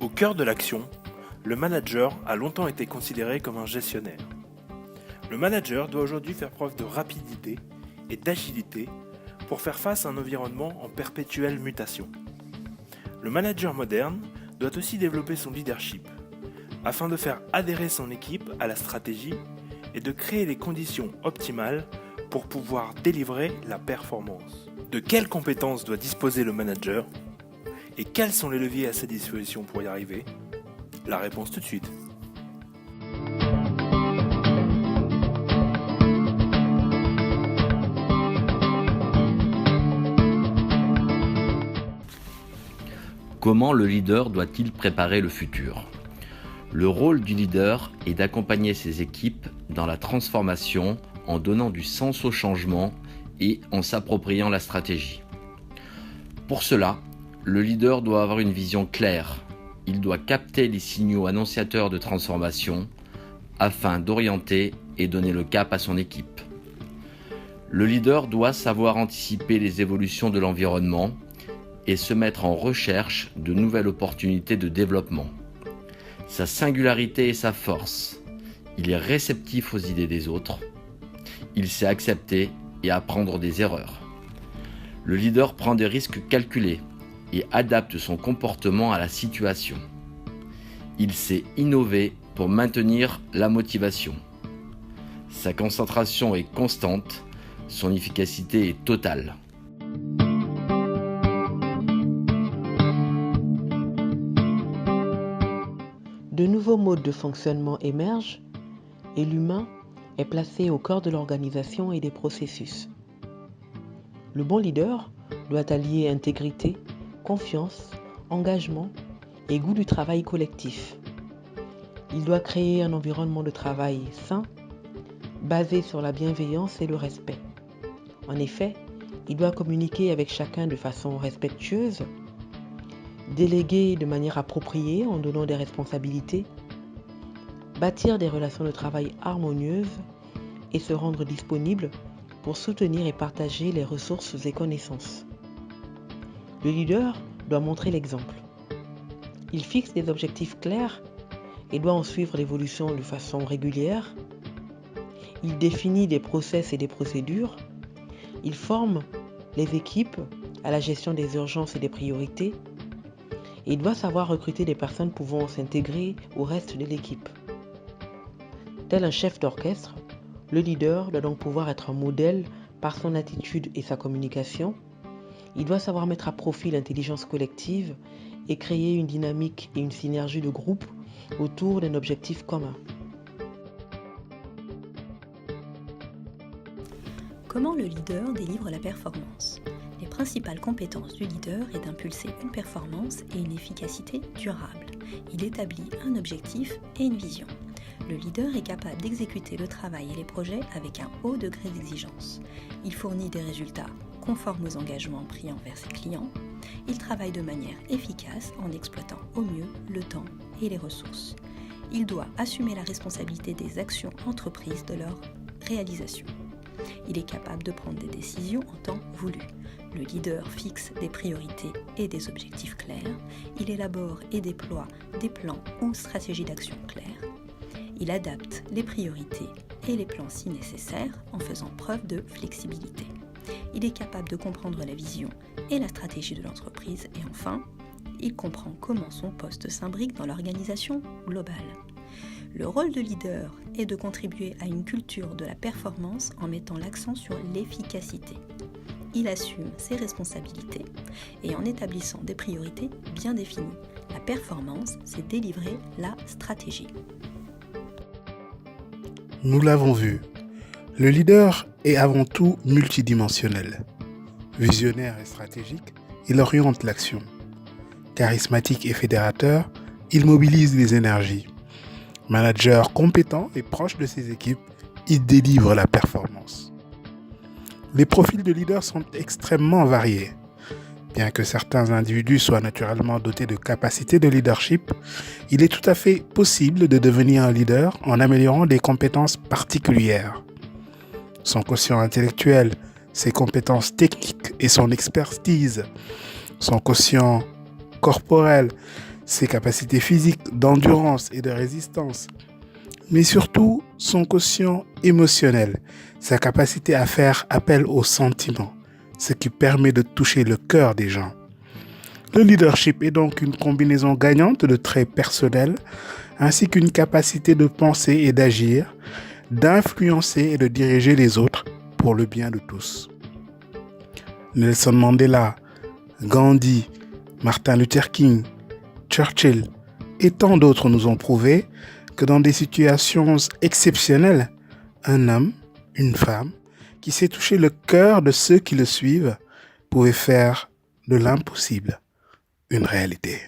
Au cœur de l'action, le manager a longtemps été considéré comme un gestionnaire. Le manager doit aujourd'hui faire preuve de rapidité et d'agilité pour faire face à un environnement en perpétuelle mutation. Le manager moderne doit aussi développer son leadership afin de faire adhérer son équipe à la stratégie et de créer les conditions optimales pour pouvoir délivrer la performance. De quelles compétences doit disposer le manager et quels sont les leviers à sa disposition pour y arriver? La réponse tout de suite. Comment le leader doit-il préparer le futur ? Le rôle du leader est d'accompagner ses équipes dans la transformation en donnant du sens au changement et en s'appropriant la stratégie. Pour cela, le leader doit avoir une vision claire. Il doit capter les signaux annonciateurs de transformation afin d'orienter et donner le cap à son équipe. Le leader doit savoir anticiper les évolutions de l'environnement et se mettre en recherche de nouvelles opportunités de développement. Sa singularité est sa force. Il est réceptif aux idées des autres. Il sait accepter et apprendre des erreurs. Le leader prend des risques calculés et adapte son comportement à la situation. Il sait innover pour maintenir la motivation. Sa concentration est constante, son efficacité est totale. De nouveaux modes de fonctionnement émergent et l'humain est placé au cœur de l'organisation et des processus. Le bon leader doit allier intégrité, confiance, engagement et goût du travail collectif. Il doit créer un environnement de travail sain, basé sur la bienveillance et le respect. En effet, il doit communiquer avec chacun de façon respectueuse, déléguer de manière appropriée en donnant des responsabilités, bâtir des relations de travail harmonieuses et se rendre disponible pour soutenir et partager les ressources et connaissances. Le leader doit montrer l'exemple. Il fixe des objectifs clairs et doit en suivre l'évolution de façon régulière. Il définit des process et des procédures. Il forme les équipes à la gestion des urgences et des priorités. Et il doit savoir recruter des personnes pouvant s'intégrer au reste de l'équipe. Tel un chef d'orchestre, le leader doit donc pouvoir être un modèle par son attitude et sa communication. Il doit savoir mettre à profit l'intelligence collective et créer une dynamique et une synergie de groupe autour d'un objectif commun. Comment le leader délivre la performance ? Les principales compétences du leader est d'impulser une performance et une efficacité durable. Il établit un objectif et une vision. Le leader est capable d'exécuter le travail et les projets avec un haut degré d'exigence. Il fournit des résultats conformes aux engagements pris envers ses clients. Il travaille de manière efficace en exploitant au mieux le temps et les ressources. Il doit assumer la responsabilité des actions entreprises de leur réalisation. Il est capable de prendre des décisions en temps voulu. Le leader fixe des priorités et des objectifs clairs. Il élabore et déploie des plans ou stratégies d'action claires. Il adapte les priorités et les plans si nécessaire en faisant preuve de flexibilité. Il est capable de comprendre la vision et la stratégie de l'entreprise. Et enfin, il comprend comment son poste s'imbrique dans l'organisation globale. Le rôle de leader est de contribuer à une culture de la performance en mettant l'accent sur l'efficacité. Il assume ses responsabilités et en établissant des priorités bien définies. La performance, c'est délivrer la stratégie. Nous l'avons vu, le leader est avant tout multidimensionnel. Visionnaire et stratégique, il oriente l'action. Charismatique et fédérateur, il mobilise les énergies. Manager compétent et proche de ses équipes, il délivre la performance. Les profils de leaders sont extrêmement variés. Bien que certains individus soient naturellement dotés de capacités de leadership, il est tout à fait possible de devenir un leader en améliorant des compétences particulières. Son quotient intellectuel, ses compétences techniques et son expertise, son quotient corporel, ses capacités physiques d'endurance et de résistance, mais surtout son quotient émotionnel, sa capacité à faire appel aux sentiments, ce qui permet de toucher le cœur des gens. Le leadership est donc une combinaison gagnante de traits personnels, ainsi qu'une capacité de penser et d'agir, d'influencer et de diriger les autres pour le bien de tous. Nelson Mandela, Gandhi, Martin Luther King, Churchill et tant d'autres nous ont prouvé que dans des situations exceptionnelles, un homme, une femme, qui sait toucher le cœur de ceux qui le suivent, pouvait faire de l'impossible une réalité.